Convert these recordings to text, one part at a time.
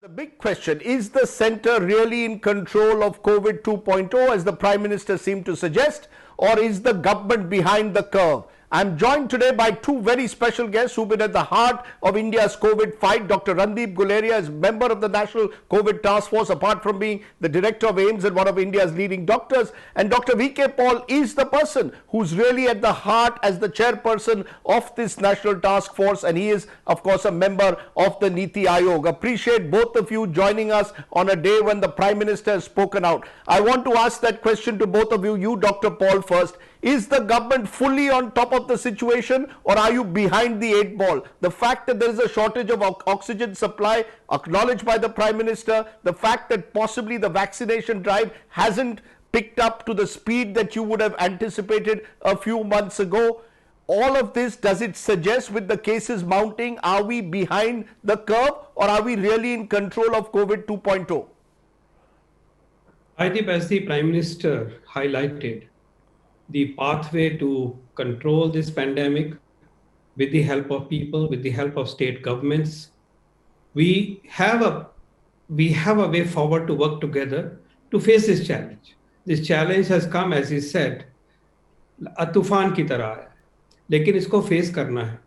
The big question, is the centre really in control of COVID 2.0 as the Prime Minister seemed to suggest, or is the government behind the curve? I'm joined today by two very special guests who've been at the heart of India's COVID fight. Dr. Randeep Guleria is member of the National COVID Task Force, apart from being the director of AIIMS and one of India's leading doctors. And Dr. V.K. Paul is the person who's really at the heart as the chairperson of this National Task Force. And he is, of course, a member of the Niti Aayog. Appreciate both of you joining us on a day when the Prime Minister has spoken out. I want to ask that question to both of you. You, Dr. Paul, first. Is the government fully on top of the situation, or are you behind the eight ball? The fact that there is a shortage of oxygen supply acknowledged by the Prime Minister, the fact that possibly the vaccination drive hasn't picked up to the speed that you would have anticipated a few months ago, all of this, does it suggest with the cases mounting, are we behind the curve, or are we really in control of COVID 2.0? I think, as the Prime Minister highlighted, the pathway to control this pandemic with the help of people, with the help of state governments, we have a way forward to work together to face this challenge. This challenge has come, as he said, a तूफान की तरह है, लेकिन इसको face करना है.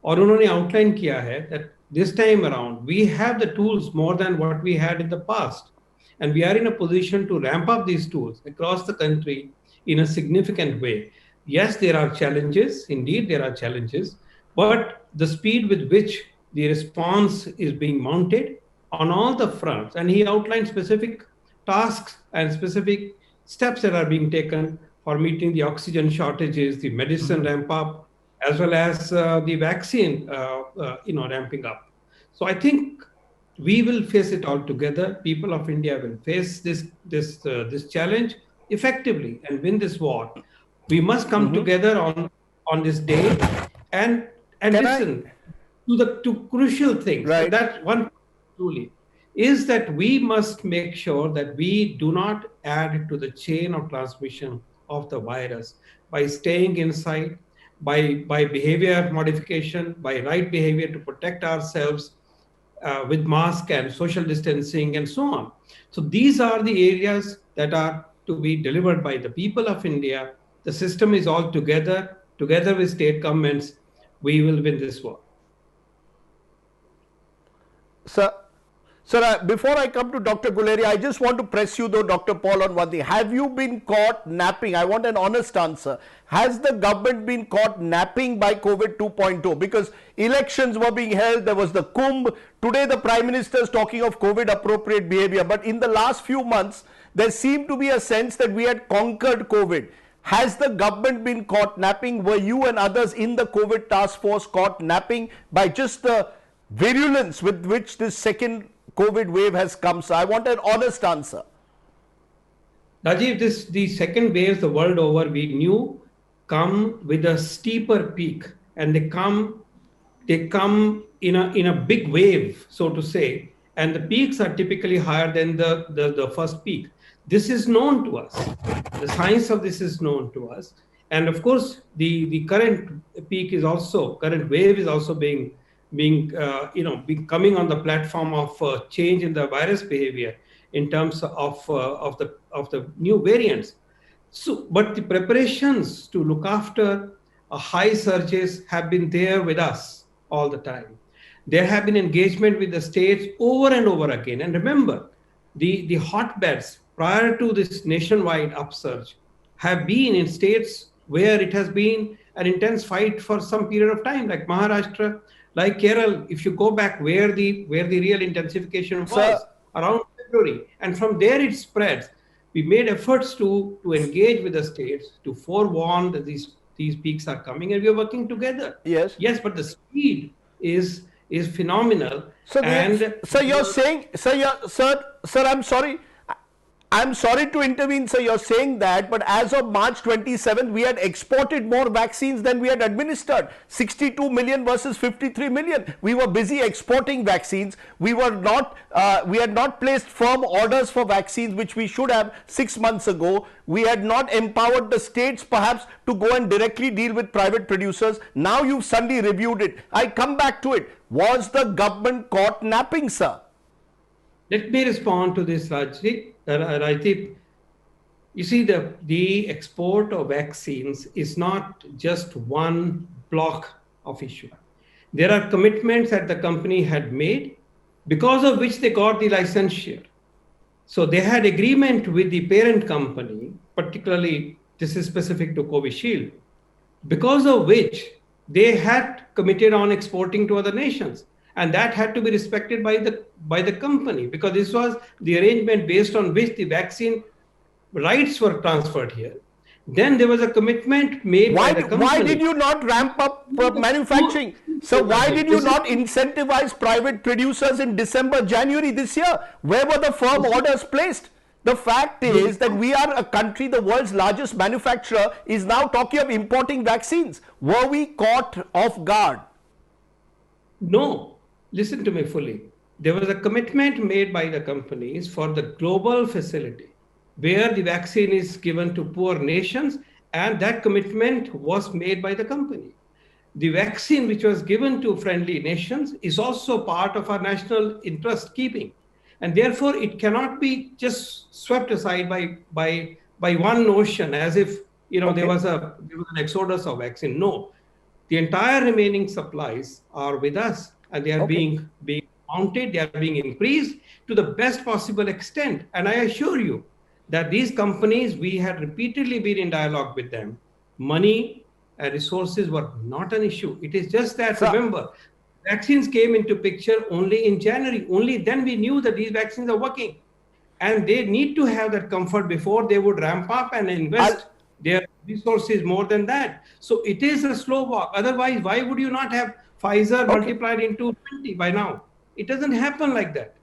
और उन्होंने outline किया है that this time around we have the tools more than what we had in the past, and we are in a position to ramp up these tools across the country in a significant way. Yes, there are challenges. Indeed, there are challenges. But the speed with which the response is being mounted on all the fronts, and he outlined specific tasks and specific steps that are being taken for meeting the oxygen shortages, the medicine ramp up, as well as the vaccine, ramping up. So I think we will face it all together. People of India will face this challenge effectively and win this war. We must come together on this day and listen to crucial things. Right. That one truly is that we must make sure that we do not add to the chain of transmission of the virus by staying inside, by behavior modification, by right behavior to protect ourselves with mask and social distancing and so on. So these are the areas that are to be delivered by the people of India. The system is all together with state governments. We will win this war. Sir, before I come to Dr. Guleria, I just want to press you though, Dr. Paul, on one thing. Have you been caught napping? I want an honest answer. Has the government been caught napping by COVID 2.0? Because elections were being held, there was the Kumbh. Today the Prime Minister is talking of COVID appropriate behavior. But in the last few months, there seemed to be a sense that we had conquered COVID. Has the government been caught napping? Were you and others in the COVID task force caught napping by just the virulence with which this second COVID wave has come? So I want an honest answer. Rajiv, the second waves the world over, we knew come with a steeper peak, and they come in a big wave, so to say, and the peaks are typically higher than the first peak. This is known to us. The science of this is known to us. And of course, the current wave is also being coming on the platform of change in the virus behavior in terms of the new variants. So, but the preparations to look after high surges have been there with us all the time. There have been engagement with the states over and over again. And remember, the hotbeds prior to this nationwide upsurge have been in states where it has been an intense fight for some period of time, like Maharashtra, like Kerala. If you go back where the real intensification was around February, and from there it spreads. We made efforts to engage with the states to forewarn that these peaks are coming, and we are working together. Yes, but the speed is phenomenal. So, you're saying, sir, I'm sorry to intervene, sir. You're saying that, but as of March 27, we had exported more vaccines than we had administered. 62 million versus 53 million. We were busy exporting vaccines. We had not placed firm orders for vaccines, which we should have 6 months ago. We had not empowered the states, perhaps, to go and directly deal with private producers. Now you've suddenly reviewed it. I come back to it. Was the government caught napping, sir? Let me respond to this, Rajdeep. You see, the export of vaccines is not just one block of issue. There are commitments that the company had made, because of which they got the licensure. So they had agreement with the parent company, particularly this is specific to Covishield, because of which they had committed on exporting to other nations. And that had to be respected by the company, because this was the arrangement based on which the vaccine rights were transferred here. Then there was a commitment made by the company. Why did you not ramp up manufacturing? So why did you not incentivize private producers in December, January this year? Where were the firm orders placed? The fact is that we are a country, the world's largest manufacturer is now talking of importing vaccines. Were we caught off guard? No, listen to me fully. There was a commitment made by the companies for the global facility where the vaccine is given to poor nations, and that commitment was made by the company. The vaccine which was given to friendly nations is also part of our national interest keeping, and therefore it cannot be just swept aside by one notion as if there was an exodus of vaccine. No, the entire remaining supplies are with us, and they are being mounted, they are being increased to the best possible extent. And I assure you that these companies, we had repeatedly been in dialogue with them. Money and resources were not an issue. It is just that, remember, vaccines came into picture only in January. Only then we knew that these vaccines are working. And they need to have that comfort before they would ramp up and invest their resources more than that. So it is a slow walk. Otherwise, why would you not have Pfizer multiplied into 20 by now? It doesn't happen like that.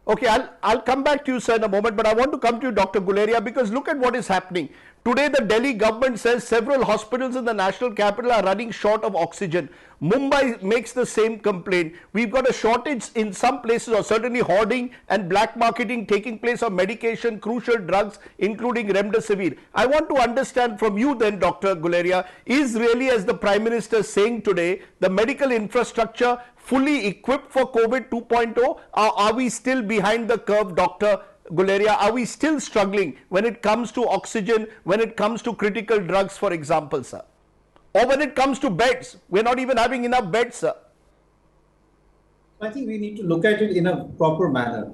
Okay, I'll come back to you, sir, in a moment, but I want to come to you, Dr. Guleria, because look at what is happening. Today, the Delhi government says several hospitals in the national capital are running short of oxygen. Mumbai makes the same complaint. We've got a shortage in some places, or certainly hoarding and black marketing taking place of medication, crucial drugs, including remdesivir. I want to understand from you then, Dr. Guleria, is really, as the Prime Minister is saying today, the medical infrastructure fully equipped for COVID 2.0, or are we still behind the curve, Dr. Guleria? Are we still struggling when it comes to oxygen, when it comes to critical drugs, for example, sir? Or when it comes to beds, we're not even having enough beds, sir. I think we need to look at it in a proper manner.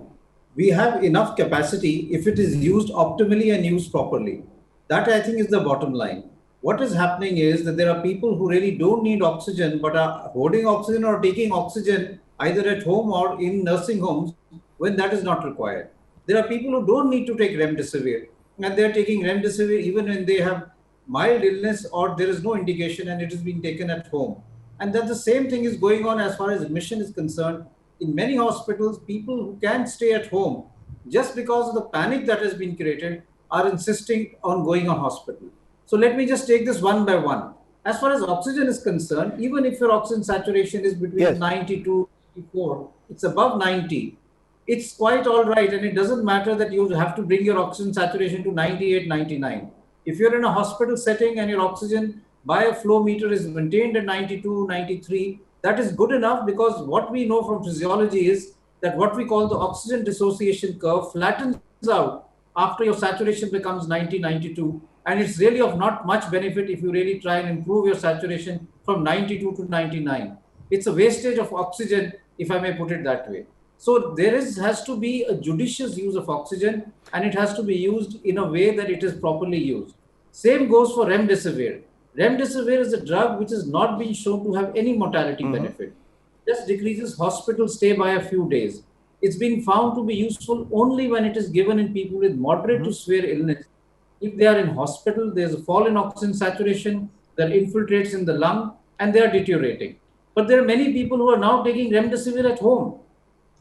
We have enough capacity if it is used optimally and used properly. That, I think, is the bottom line. What is happening is that there are people who really don't need oxygen but are hoarding oxygen or taking oxygen either at home or in nursing homes when that is not required. There are people who don't need to take remdesivir, and they're taking remdesivir even when they have mild illness or there is no indication and it is being taken at home. And that the same thing is going on as far as admission is concerned. In many hospitals, people who can stay at home just because of the panic that has been created are insisting on going on hospital. So let me just take this one by one. As far as oxygen is concerned, even if your oxygen saturation is between 90 to 94, it's above 90. It's quite all right, and it doesn't matter that you have to bring your oxygen saturation to 98, 99. If you're in a hospital setting and your oxygen by a flow meter is maintained at 92, 93, that is good enough, because what we know from physiology is that what we call the oxygen dissociation curve flattens out after your saturation becomes 90, 92. And it's really of not much benefit if you really try and improve your saturation from 92 to 99. It's a wastage of oxygen, if I may put it that way. So there has to be a judicious use of oxygen, and it has to be used in a way that it is properly used. Same goes for remdesivir. Remdesivir is a drug which has not been shown to have any mortality benefit. Just decreases hospital stay by a few days. It's been found to be useful only when it is given in people with moderate to severe illness. If they are in hospital, there's a fall in oxygen saturation that infiltrates in the lung and they are deteriorating. But there are many people who are now taking remdesivir at home.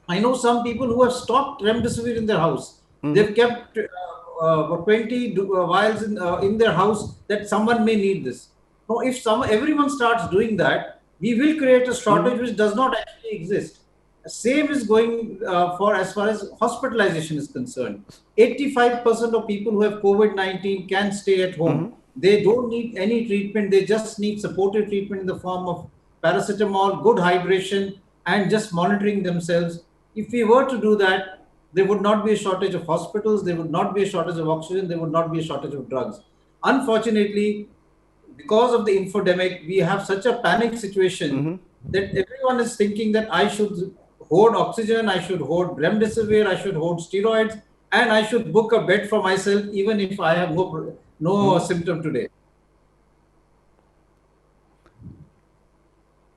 I know some people who have stocked remdesivir in their house. They've kept 20 vials in their house that someone may need this. Now, if everyone starts doing that, we will create a shortage which does not actually exist. Same is going for as far as hospitalization is concerned. 85% of people who have COVID-19 can stay at home. They don't need any treatment. They just need supportive treatment in the form of paracetamol, good hydration, and just monitoring themselves. If we were to do that, there would not be a shortage of hospitals, there would not be a shortage of oxygen, there would not be a shortage of drugs. Unfortunately, because of the infodemic, we have such a panic situation that everyone is thinking that I should hoard oxygen, I should hoard remdesivir, I should hoard steroids, and I should book a bed for myself even if I have no symptom today.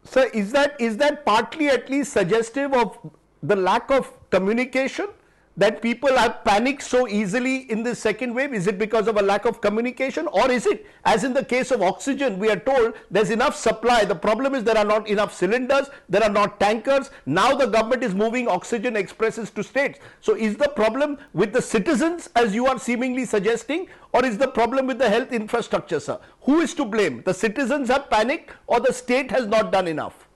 Sir, is that partly at least suggestive of the lack of communication, that people have panicked so easily in this second wave? Is it because of a lack of communication, or is it, as in the case of oxygen, we are told there's enough supply, the problem is there are not enough cylinders, there are not tankers, now the government is moving oxygen expresses to states. So is the problem with the citizens, as you are seemingly suggesting, or is the problem with the health infrastructure, sir? Who is to blame? The citizens have panicked, or the state has not done enough?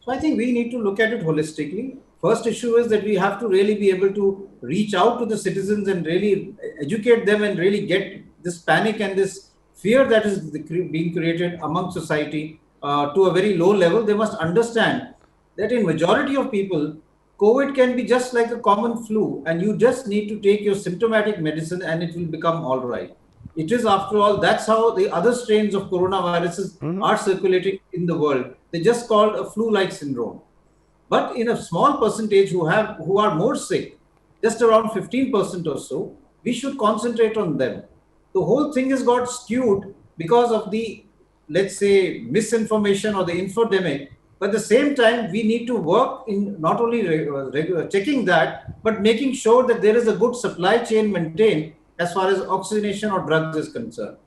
So I think we need to look at it holistically. First issue is that we have to really be able to reach out to the citizens and really educate them and really get this panic and this fear that is being created among society to a very low level. They must understand that in majority of people, COVID can be just like a common flu, and you just need to take your symptomatic medicine and it will become all right. It is, after all, that's how the other strains of coronaviruses are circulating in the world. They just called a flu-like syndrome. But in a small percentage who are more sick, just around 15% or so, we should concentrate on them. The whole thing has got skewed because of the, let's say, misinformation or the infodemic. But at the same time, we need to work in not only checking that, but making sure that there is a good supply chain maintained as far as oxygenation or drugs is concerned.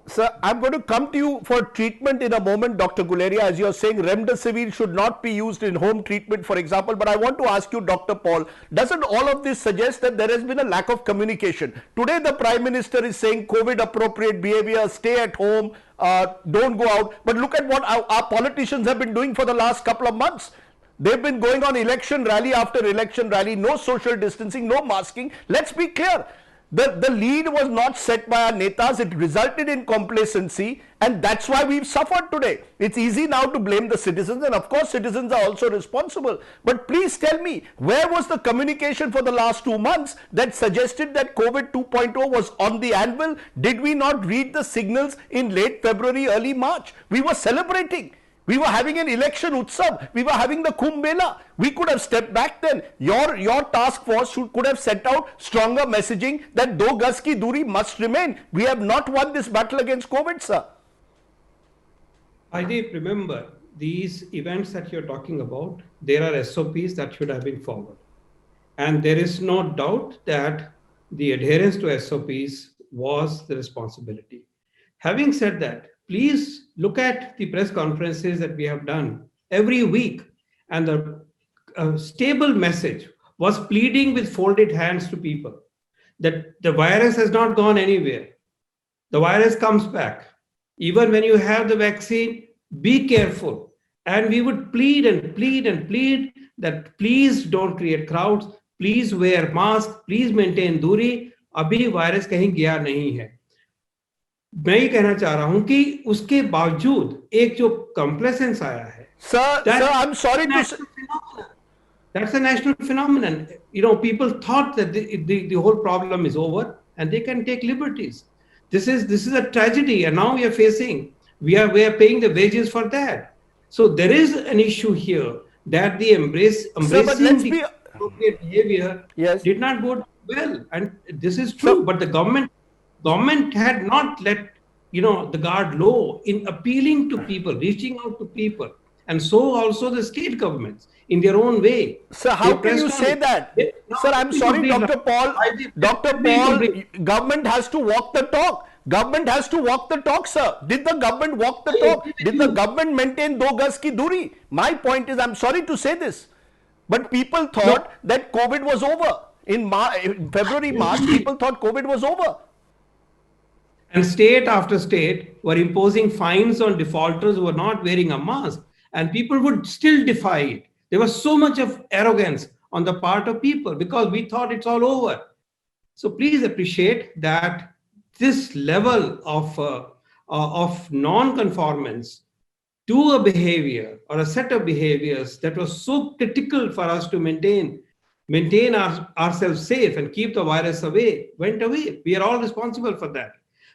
Sir, I'm going to come to you for treatment in a moment, Dr. Guleria. As you're saying, remdesivir should not be used in home treatment, for example. But I want to ask you, Dr. Paul, doesn't all of this suggest that there has been a lack of communication? Today, the Prime Minister is saying COVID appropriate behavior, stay at home, don't go out. But look at what our politicians have been doing for the last couple of months. They've been going on election rally after election rally, no social distancing, no masking. Let's be clear. The lead was not set by our netas. It resulted in complacency, and that's why we've suffered today. It's easy now to blame the citizens, and of course citizens are also responsible. But please tell me, where was the communication for the last 2 months that suggested that COVID 2.0 was on the anvil? Did we not read the signals in late February, early March? We were celebrating. We were having an election utsav. We were having the Kumbh Mela. We could have stepped back then. Your task force could have set out stronger messaging that do gaz ki duri must remain. We have not won this battle against COVID, sir. I did remember these events that you're talking about. There are SOPs that should have been followed. And there is no doubt that the adherence to SOPs was the responsibility. Having said that, please look at the press conferences that we have done every week, and the stable message was pleading with folded hands to people that the virus has not gone anywhere. The virus comes back. Even when you have the vaccine, be careful. And we would plead and plead and plead that please don't create crowds, please wear mask, please maintain दूरी. अभी virus कहीं गया नहीं है. मैं ये कहना चाह रहा हूं कि उसके बावजूद एक जो कंप्लेसेंस आया है, sir, I'm sorry to say, that's a national phenomenon. You know, people thought that the whole problem is over and they can take liberties. This is a tragedy, and now we are paying the wages for that. So there is an issue here that the embracing the appropriate behavior did not go well, and this is true. But the government had not let the guard low in appealing to people, reaching out to people, and so also the state governments in their own way. Sir, how can you say that? Sir, I'm sorry, Dr. Paul. Dr. Paul, government has to walk the talk. Government has to walk the talk, sir. Did the government walk the talk? Did the government maintain do gaz ki duri? My point is, I'm sorry to say this, but people thought that COVID was over. In February, March, people thought COVID was over. And state after state were imposing fines on defaulters who were not wearing a mask, and people would still defy it. There was so much of arrogance on the part of people because we thought it's all over. So please appreciate that this level of non-conformance to a behavior or a set of behaviors that was so critical for us to maintain ourselves safe and keep the virus away went away. We are all responsible for that.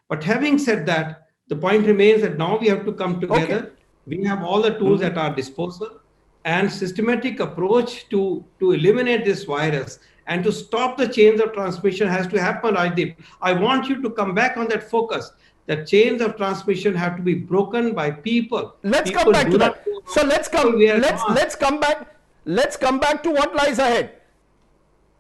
But having said that, the point remains that now we have to come together. Okay. We have all the tools at our disposal, and systematic approach to eliminate this virus and to stop the chains of transmission has to happen, Rajdeep. I want you to come back on that focus. That chains of transmission have to be broken by people. Let's People come back do to not that. go So out. let's People come. wear Let's masks. come back. Let's come back to what lies ahead.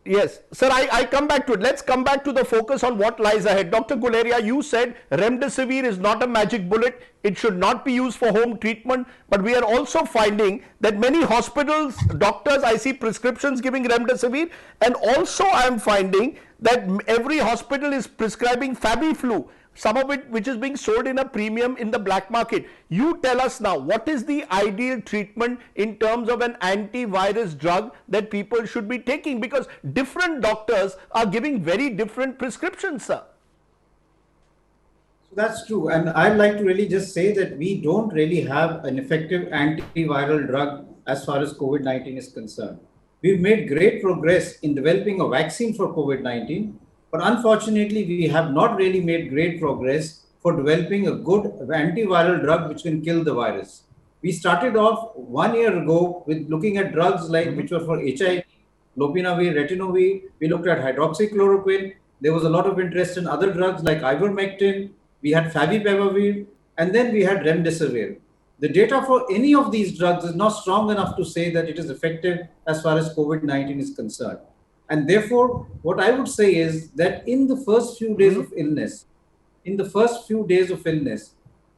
Yes, sir, I come back to it. Let's come back to the focus on what lies ahead. Dr. Guleria, you said remdesivir is not a magic bullet. It should not be used for home treatment. But we are also finding that many hospitals, doctors, I see prescriptions giving remdesivir. And also I am finding that every hospital is prescribing Fabiflu, some of it which is being sold in a premium in the black market. You tell us now, what is the ideal treatment in terms of an antivirus drug that people should be taking? Because different doctors are giving very different prescriptions, sir. So that's true. And I'd like to really just say that we don't really have an effective antiviral drug as far as COVID-19 is concerned. We've made great progress in developing a vaccine for COVID-19, but unfortunately, we have not really made great progress for developing a good antiviral drug which can kill the virus. We started off 1 year ago with looking at drugs like which were for HIV, lopinavir, retinovir. We looked at hydroxychloroquine. There was a lot of interest in other drugs like ivermectin. We had favipiravir, and then we had remdesivir. The data for any of these drugs is not strong enough to say that it is effective as far as COVID-19 is concerned. And therefore, what I would say is that in the first few days of illness,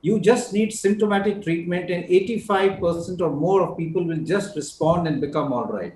you just need symptomatic treatment, and 85% or more of people will just respond and become all right.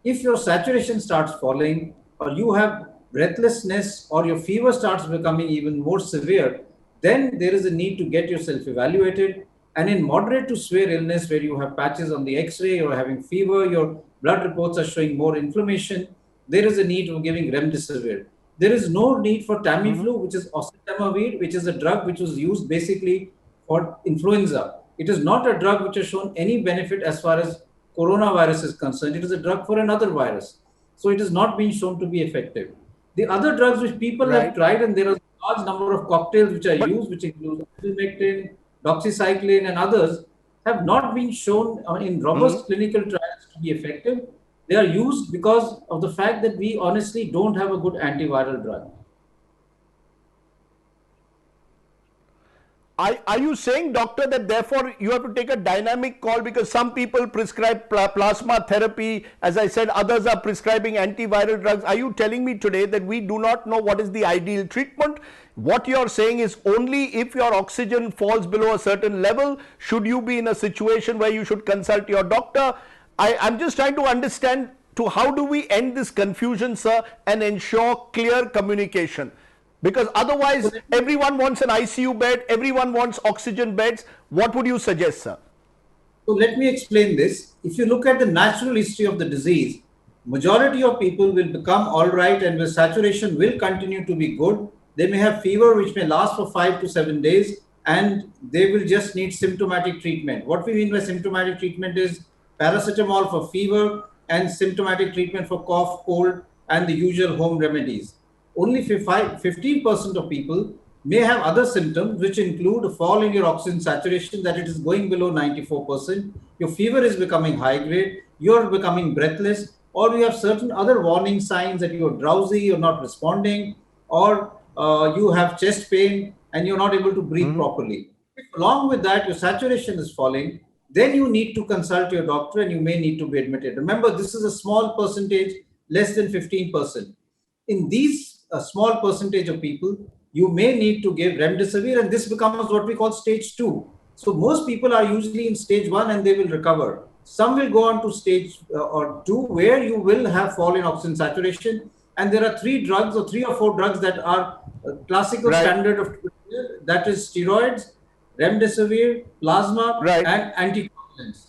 If your saturation starts falling, or you have breathlessness, or your fever starts becoming even more severe, then there is a need to get yourself evaluated. And in moderate to severe illness, where you have patches on the X-ray, you're having fever, your blood reports are showing more inflammation, there is a need for giving remdesivir. There is no need for Tamiflu, which is oseltamivir, which is a drug which was used basically for influenza. It is not a drug which has shown any benefit as far as coronavirus is concerned. It is a drug for another virus. So it has not been shown to be effective. The other drugs which people have tried, and there are a large number of cocktails which are used, which include ivermectin, doxycycline, and others, have not been shown in robust clinical trials to be effective. They are used because of the fact that we honestly don't have a good antiviral drug. Are you saying, doctor, that therefore you have to take a dynamic call, because some people prescribe plasma therapy, as I said, others are prescribing antiviral drugs? Are you telling me today that we do not know what is the ideal treatment? What you are saying is only if your oxygen falls below a certain level, should you be in a situation where you should consult your doctor? I'm just trying to understand to how do we end this confusion, sir, and ensure clear communication? Because otherwise, everyone wants an ICU bed, everyone wants oxygen beds. What would you suggest, sir? So let me explain this. If you look at the natural history of the disease, majority of people will become all right, and the saturation will continue to be good. They may have fever which may last for 5 to 7 days, and they will just need symptomatic treatment. What we mean by symptomatic treatment is paracetamol for fever and symptomatic treatment for cough, cold, and the usual home remedies. Only 15% of people may have other symptoms, which include a fall in your oxygen saturation, that it is going below 94%, your fever is becoming high grade, you're becoming breathless, or you have certain other warning signs that you're drowsy, you're not responding, or you have chest pain and you're not able to breathe properly. If along with that, your saturation is falling, then you need to consult your doctor and you may need to be admitted. Remember, this is a small percentage, less than 15%. In these small percentage of people, you may need to give remdesivir, and this becomes what we call stage 2. So most people are usually in stage 1 and they will recover. Some will go on to stage or 2, where you will have fall in oxygen saturation. And there are 3 or 4 drugs that are classical standard of treatment, that is steroids, remdesivir, plasma, and anticoagulants.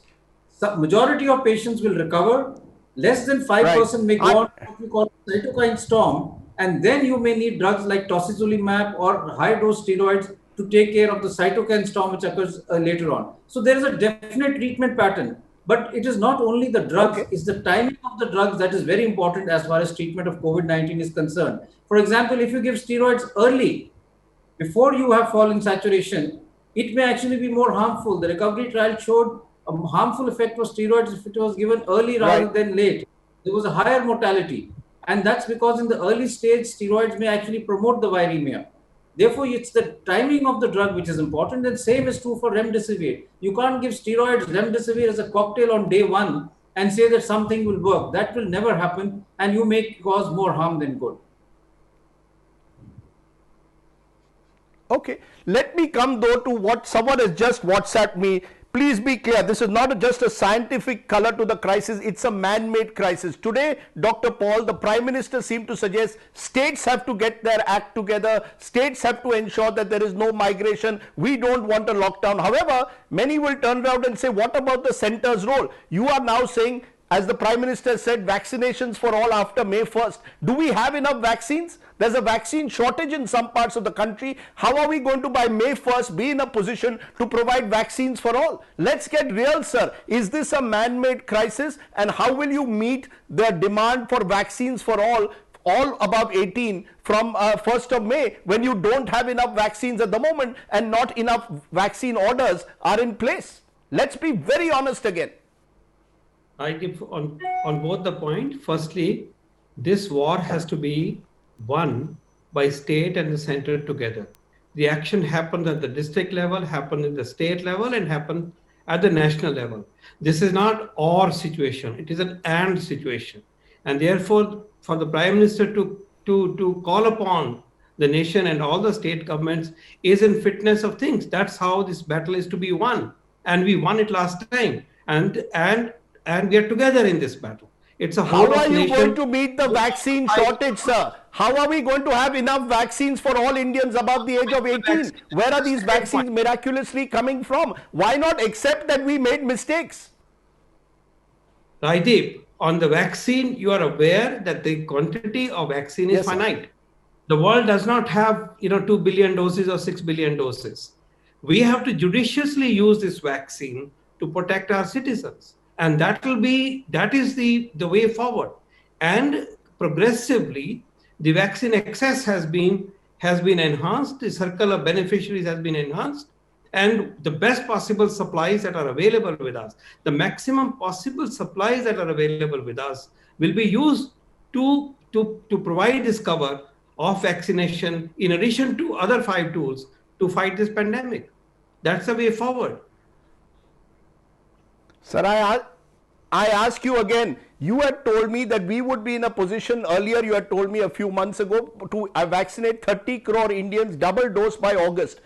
So majority of patients will recover. Less than 5% may go on to what we call cytokine storm, and then you may need drugs like tocilizumab or high-dose steroids to take care of the cytokine storm which occurs later on. So there is a definite treatment pattern. But it is not only the drugs, it's the timing of the drugs that is very important as far as treatment of COVID-19 is concerned. For example, if you give steroids early, before you have fallen saturation, it may actually be more harmful. The recovery trial showed a harmful effect of steroids if it was given early rather than late. There was a higher mortality. And that's because in the early stage, steroids may actually promote the viremia. Therefore, it's the timing of the drug which is important, and same is true for remdesivir. You can't give steroids, remdesivir as a cocktail on day one and say that something will work. That will never happen, and you may cause more harm than good. Okay, let me come though to what someone has just WhatsApped me. Please be clear, this is not just a scientific color to the crisis, it's a man-made crisis. Today, Dr. Paul, the Prime Minister seemed to suggest states have to get their act together, states have to ensure that there is no migration, we don't want a lockdown. However, many will turn around and say, what about the centre's role? You are now saying, as the Prime Minister said, vaccinations for all after May 1st. Do we have enough vaccines? There's a vaccine shortage in some parts of the country. How are we going to by May 1st be in a position to provide vaccines for all? Let's get real, sir. Is this a man-made crisis? And how will you meet the demand for vaccines for all above 18 from 1st of May when you don't have enough vaccines at the moment and not enough vaccine orders are in place? Let's be very honest again. I give on both the point. Firstly, this war has to be won by state and the center together. The action happens at the district level, happens at the state level, and happens at the national level. This is not or situation, it is an and situation. And therefore, for the Prime Minister to call upon the nation and all the state governments is in fitness of things. That's how this battle is to be won. And we won it last time. And we are together in this battle. It's a whole How are of you nation. going to meet the vaccine shortage, sir? How are we going to have enough vaccines for all Indians above the age of 18? Where are these vaccines miraculously coming from? Why not accept that we made mistakes? Rajdeep, on the vaccine, you are aware that the quantity of vaccine is Yes, sir. finite. The world does not have 2 billion doses or 6 billion doses. We have to judiciously use this vaccine to protect our citizens. And that is the way forward. And progressively, the vaccine access has been enhanced, the circle of beneficiaries has been enhanced, and the best possible supplies that are available with us, the maximum possible supplies that are available with us will be used to provide this cover of vaccination in addition to other 5 tools to fight this pandemic. That's the way forward. Sir, I ask you again, you had told me that we would be in a position earlier, you had told me a few months ago, to vaccinate 30 crore Indians double dose by August.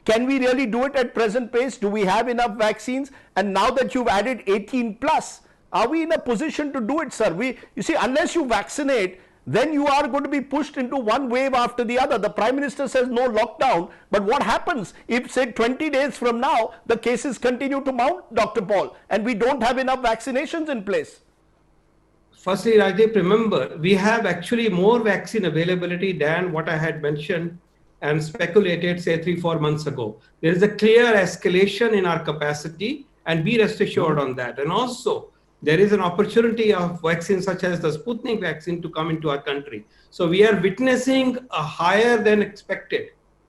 Can we really do it at present pace? Do we have enough vaccines? And now that you've added 18 plus, are we in a position to do it, sir? You see, unless you vaccinate, then you are going to be pushed into one wave after the other. The Prime Minister says no lockdown, but what happens if, say, 20 days from now, the cases continue to mount, Dr. Paul, and we don't have enough vaccinations in place? Firstly, Rajdeep, remember, we have actually more vaccine availability than what I had mentioned and speculated, say, 3-4 months ago. There is a clear escalation in our capacity, and be rest assured on that. And also, there is an opportunity of vaccines such as the Sputnik vaccine to come into our country. So we are witnessing a higher than expected,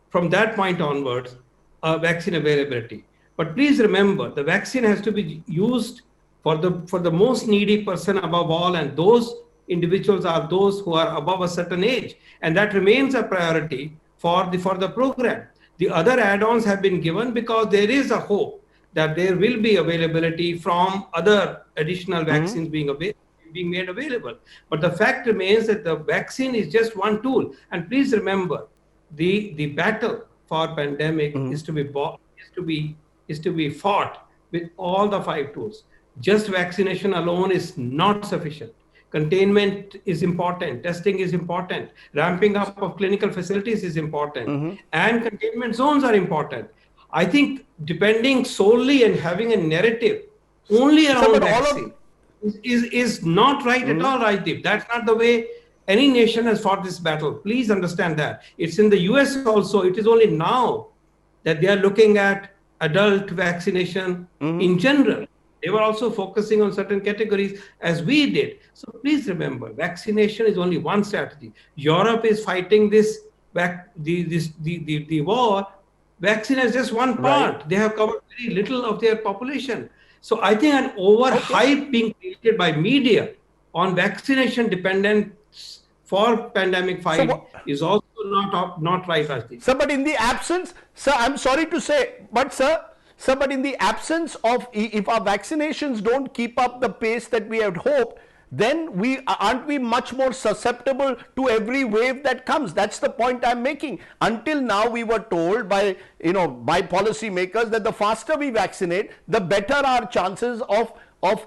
from that point onwards, vaccine availability. But please remember, the vaccine has to be used for the most needy person above all, and those individuals are those who are above a certain age, and that remains a priority for the program. The other add-ons have been given because there is a hope that there will be availability from other additional vaccines being made available. But the fact remains that the vaccine is just one tool. And please remember, the battle for pandemic is to be fought with all the 5 tools. Just vaccination alone is not sufficient. Containment is important, testing is important, ramping up of clinical facilities is important, and containment zones are important. I think depending solely and having a narrative only around vaccine is not right at all, Rajdeep. That's not the way any nation has fought this battle. Please understand that. It's in the US also. It is only now that they are looking at adult vaccination in general. They were also focusing on certain categories as we did. So please remember, vaccination is only one strategy. Europe is fighting the war. Vaccine is just one part. Right. They have covered very little of their population. So I think an overhype being created by media on vaccination dependence for pandemic fight is also not right, Rajdeep. Sir, but in the absence, sir, I'm sorry to say, but but in the absence of, if our vaccinations don't keep up the pace that we had hoped, then aren't we much more susceptible to every wave that comes? That's the point I'm making. Until now, we were told by policymakers that the faster we vaccinate, the better our chances of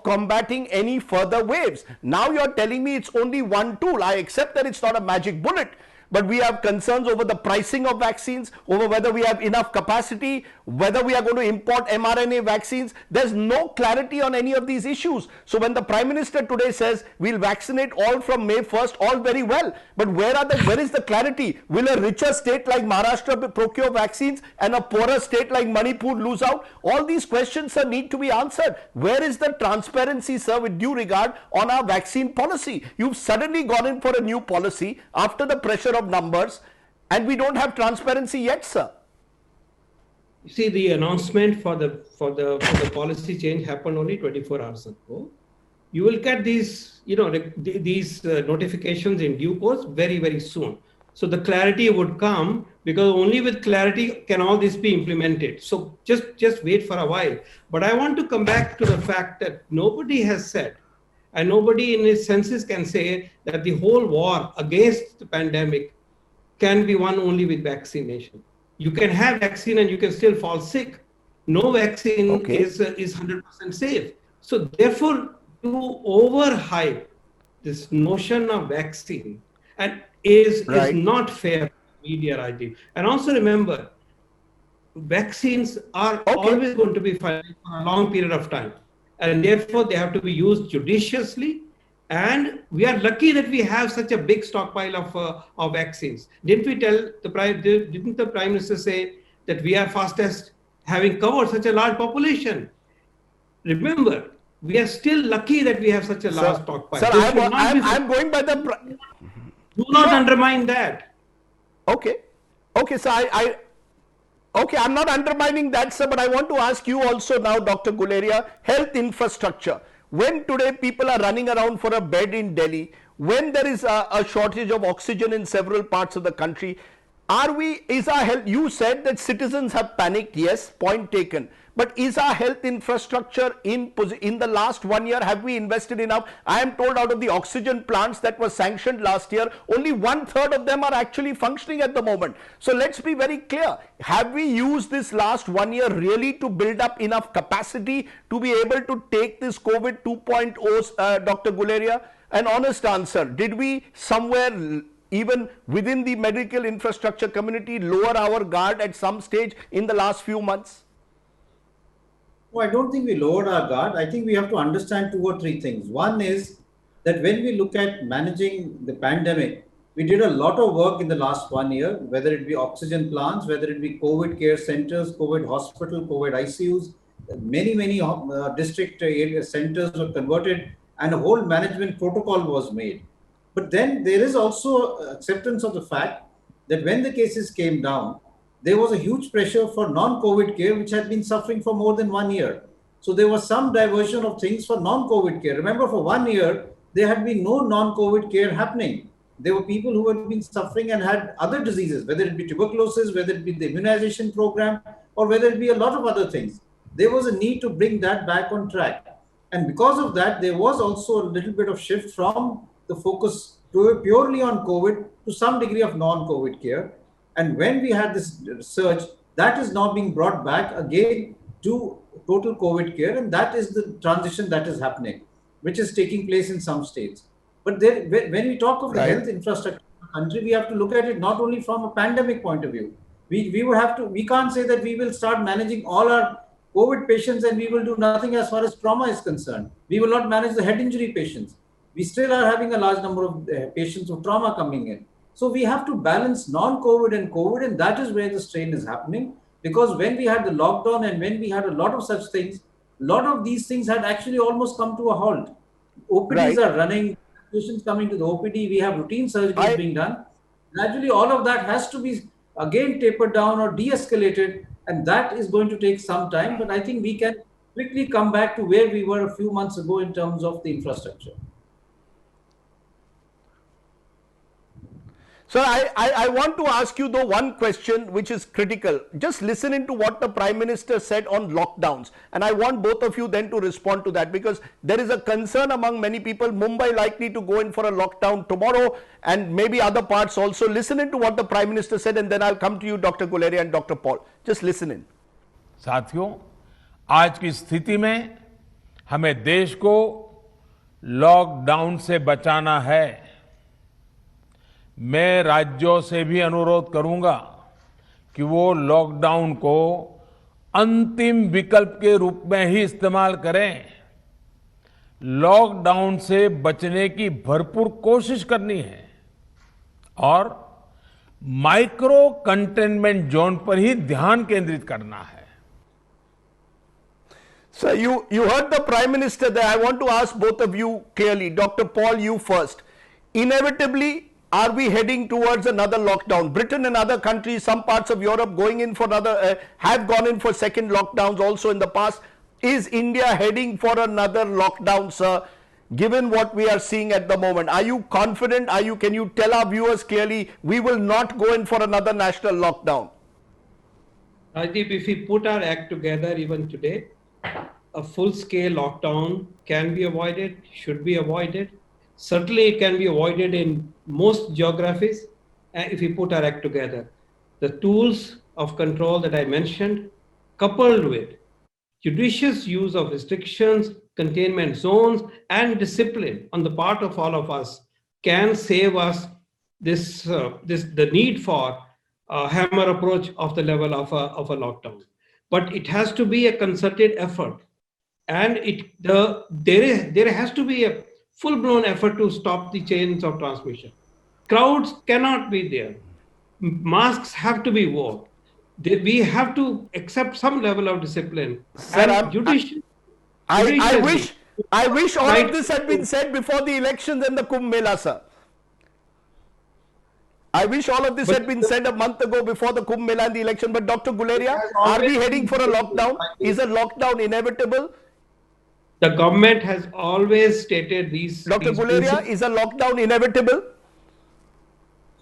combating any further waves. Now you're telling me it's only one tool. I accept that it's not a magic bullet, but we have concerns over the pricing of vaccines, over whether we have enough capacity, whether we are going to import mRNA vaccines. There's no clarity on any of these issues. So when the Prime Minister today says we'll vaccinate all from May 1st, all very well, but where is the clarity? Will a richer state like Maharashtra procure vaccines and a poorer state like Manipur lose out? All these questions, sir, need to be answered. Where is the transparency, sir, with due regard on our vaccine policy? You've suddenly gone in for a new policy after the pressure of numbers, and we don't have transparency yet, sir. You see, the announcement for the policy change happened only 24 hours ago. You will get these notifications in due course very, very soon. So the clarity would come, because only with clarity can all this be implemented. So just wait for a while. But I want to come back to the fact that nobody has said, and nobody in his senses can say, that the whole war against the pandemic can be won only with vaccination. You can have vaccine and you can still fall sick. No vaccine is 100% safe. So therefore, to overhype this notion of vaccine and is not fair to media, Rajiv. And also remember, vaccines are always going to be filed for a long period of time, and therefore they have to be used judiciously. And we are lucky that we have such a big stockpile of vaccines. Didn't the Prime Minister say that we are fastest having covered such a large population? Remember, we are still lucky that we have such a large stockpile. Sir, I'm going by the... Do not undermine that. Okay, so I'm not undermining that, sir, but I want to ask you also now, Dr. Guleria, health infrastructure. When today people are running around for a bed in Delhi, when there is a shortage of oxygen in several parts of the country, is our health, you said that citizens have panicked, yes, point taken. But is our health infrastructure in the last 1 year, have we invested enough? I am told out of the oxygen plants that were sanctioned last year, only 1/3 of them are actually functioning at the moment. So let's be very clear. Have we used this last 1 year really to build up enough capacity to be able to take this COVID 2.0, Dr. Guleria? An honest answer. Did we somewhere, even within the medical infrastructure community, lower our guard at some stage in the last few months? Well, I don't think we lowered our guard. I think we have to understand 2 or 3 things. One is that when we look at managing the pandemic, we did a lot of work in the last 1 year, whether it be oxygen plants, whether it be COVID care centers, COVID hospital, COVID ICUs, many district area centers were converted, and a whole management protocol was made. But then there is also acceptance of the fact that when the cases came down, there was a huge pressure for non-COVID care, which had been suffering for more than 1 year. So there was some diversion of things for non-COVID care. Remember, for 1 year, there had been no non-COVID care happening. There were people who had been suffering and had other diseases, whether it be tuberculosis, whether it be the immunization program, or whether it be a lot of other things. There was a need to bring that back on track. And because of that, there was also a little bit of shift from the focus purely on COVID to some degree of non-COVID care. And when we had this surge, that is now being brought back again to total COVID care. And that is the transition that is happening, which is taking place in some states. But when we talk of the health infrastructure of the country, we have to look at it not only from a pandemic point of view. We can't say that we will start managing all our COVID patients and we will do nothing as far as trauma is concerned. We will not manage the head injury patients. We still are having a large number of patients with trauma coming in. So we have to balance non-COVID and COVID, and that is where the strain is happening. Because when we had the lockdown and when we had a lot of such things, a lot of these things had actually almost come to a halt. OPDs Right. are running, patients coming to the OPD, we have routine surgeries I being done. Gradually, all of that has to be again tapered down or de-escalated, and that is going to take some time. But I think we can quickly come back to where we were a few months ago in terms of the infrastructure. So I want to ask you though one question which is critical. Just listening to what the Prime Minister said on lockdowns, and I want both of you then to respond to that, because there is a concern among many people, Mumbai likely to go in for a lockdown tomorrow and maybe other parts also. Listening to what the Prime Minister said, and then I'll come to you, Dr. Guleria and Dr. Paul. Just listen in. साथियों, आज की स्थिति में हमें देश को lockdown से बचाना है। मैं राज्यों से भी अनुरोध करूंगा कि वो लॉकडाउन को अंतिम विकल्प के रूप में ही इस्तेमाल करें। लॉकडाउन से बचने की भरपूर कोशिश करनी है और माइक्रो कंटेनमेंट जोन पर ही ध्यान केंद्रित करना है। So you heard the Prime Minister there. I want to ask both of you clearly. Dr. Paul, you first. Inevitably, are we heading towards another lockdown? Britain and other countries, some parts of Europe going in for have gone in for second lockdowns also in the past. Is India heading for another lockdown, sir? Given what we are seeing at the moment, are you confident? Can you tell our viewers clearly we will not go in for another national lockdown? Rajdip, if we put our act together even today, a full-scale lockdown can be avoided, should be avoided. Certainly, it can be avoided in most geographies if we put our act together. The tools of control that I mentioned, coupled with judicious use of restrictions, containment zones, and discipline on the part of all of us, can save us the need for a hammer approach of the level of a lockdown. But it has to be a concerted effort, and there has to be a full-blown effort to stop the chains of transmission. Crowds cannot be there. Masks have to be worn. We have to accept some level of discipline. Sir, And I wish all Right. of this had been said before the elections and the Kumbh Mela, sir. I wish all of this had been said a month ago before the Kumbh Mela and the election. But Dr. Guleria, are we heading for a lockdown? Is a lockdown inevitable? The government has always stated these. Dr. these Guleria, principles. is a lockdown inevitable?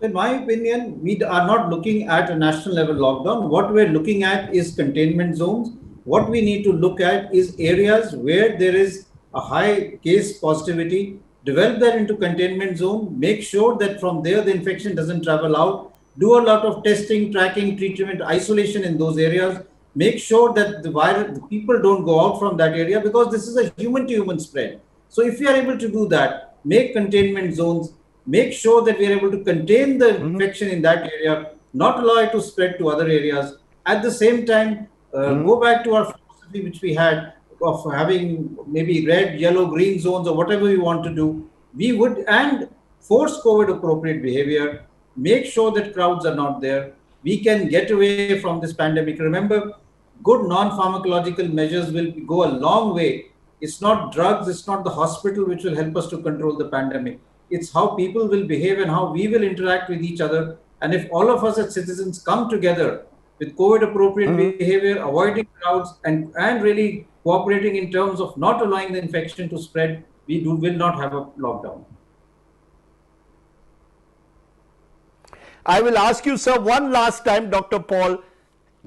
So in my opinion, we are not looking at a national level lockdown. What we're looking at is containment zones. What we need to look at is areas where there is a high case positivity, develop that into containment zone, make sure that from there the infection doesn't travel out, do a lot of testing, tracking, treatment, isolation in those areas, make sure that the people don't go out from that area, because this is a human to human spread. So if we are able to do that, make containment zones, make sure that we are able to contain the infection in that area, not allow it to spread to other areas. At the same time, go back to our philosophy which we had of having maybe red, yellow, green zones or whatever we want to do. We would and force COVID appropriate behavior, make sure that crowds are not there. We can get away from this pandemic. Remember, good non-pharmacological measures will go a long way. It's not drugs, it's not the hospital which will help us to control the pandemic. It's how people will behave and how we will interact with each other. And if all of us as citizens come together with COVID appropriate behavior, avoiding crowds, and really cooperating in terms of not allowing the infection to spread, we will not have a lockdown. I will ask you, sir, one last time, Dr. Paul.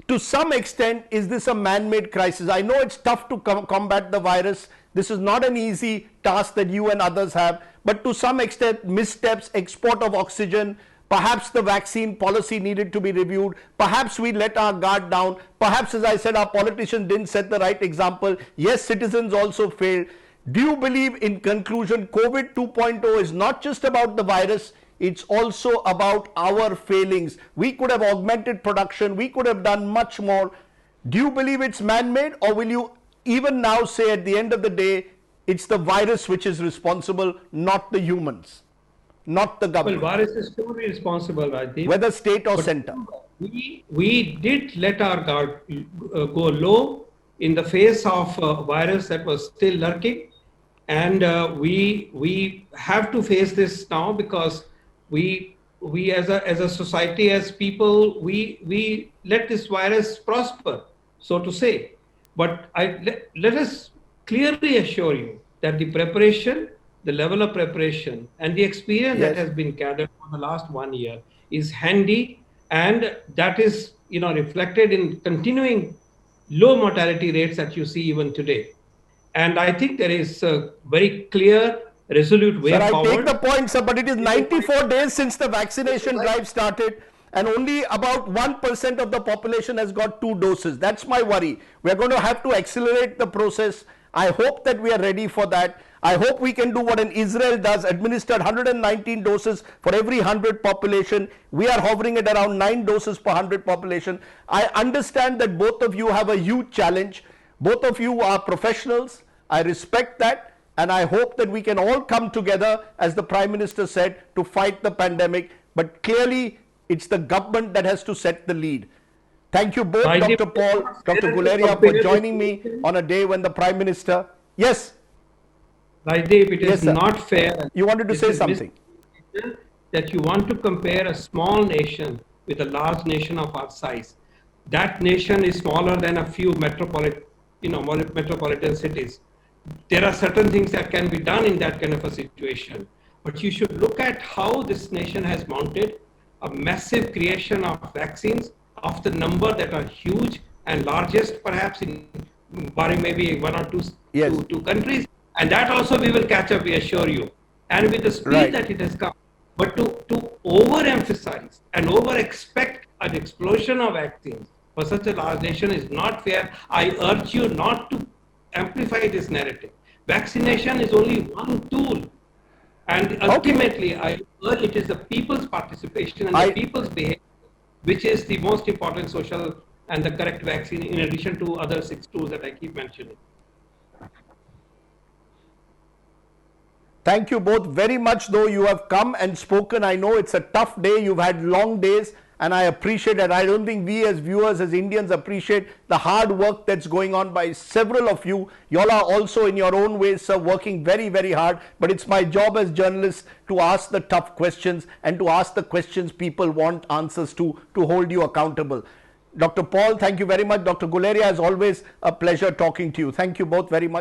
To some extent, is this a man-made crisis? I know it's tough to combat the virus. This is not an easy task that you and others have. But to some extent, missteps, export of oxygen, perhaps the vaccine policy needed to be reviewed. Perhaps we let our guard down. Perhaps, as I said, our politicians didn't set the right example. Yes, citizens also failed. Do you believe, in conclusion, COVID 2.0 is not just about the virus, it's also about our failings? We could have augmented production, we could have done much more. Do you believe it's man-made, or will you even now say at the end of the day, it's the virus which is responsible, not the humans, not the Well, government, virus is totally responsible, Rajdeep. whether state or center? we did let our guard go low in the face of a virus that was still lurking, and we have to face this now because we as a society, as people, we let this virus prosper, so to say. But let us clearly assure you that the preparation, the level of preparation, and the experience that Yes. has been gathered for the last 1 year is handy, and that is, reflected in continuing low mortality rates that you see even today. And I think there is a very clear, resolute way Sir, I take forward. the point, sir, but it is 94 days since the vaccination drive started, and only about 1% of the population has got 2 doses. That's my worry. We're going to have to accelerate the process. I hope that we are ready for that. I hope we can do what in Israel does, administer 119 doses for every 100 population. We are hovering at around 9 doses per 100 population. I understand that both of you have a huge challenge. Both of you are professionals. I respect that. And I hope that we can all come together, as the Prime Minister said, to fight the pandemic. But clearly, it's the government that has to set the lead. Thank you both, Rajiv, Dr. Paul, Dr. fair to Guleria, for compare joining this me situation? on a day when the Prime Minister... Yes, Rajdeep, it Yes, is sir. not fair. You wanted to This say is something. misconception that you want to compare a small nation with a large nation of our size. That nation is smaller than a few metropolitan cities. There are certain things that can be done in that kind of a situation, but you should look at how this nation has mounted a massive creation of vaccines of the number that are huge and largest, perhaps in barring maybe one or Yes. two countries, and that also we will catch up, we assure you, and with the speed Right. that it has come. But to overemphasize and over expect an explosion of vaccines for such a large nation is not fair. I urge you not to amplify this narrative. Vaccination is only one tool, and ultimately, I urge it is the people's participation and the I- people's behavior which is the most important social and the correct vaccine, in addition to other 6 tools that I keep mentioning. Thank you both very much, though you have come and spoken. I know it's a tough day. You've had long days, and I appreciate it. I don't think we as viewers, as Indians, appreciate the hard work that's going on by several of you. You all are also in your own ways, sir, working very, very hard. But it's my job as journalists to ask the tough questions and to ask the questions people want answers to hold you accountable. Dr. Paul, thank you very much. Dr. Guleria, as always, a pleasure talking to you. Thank you both very much.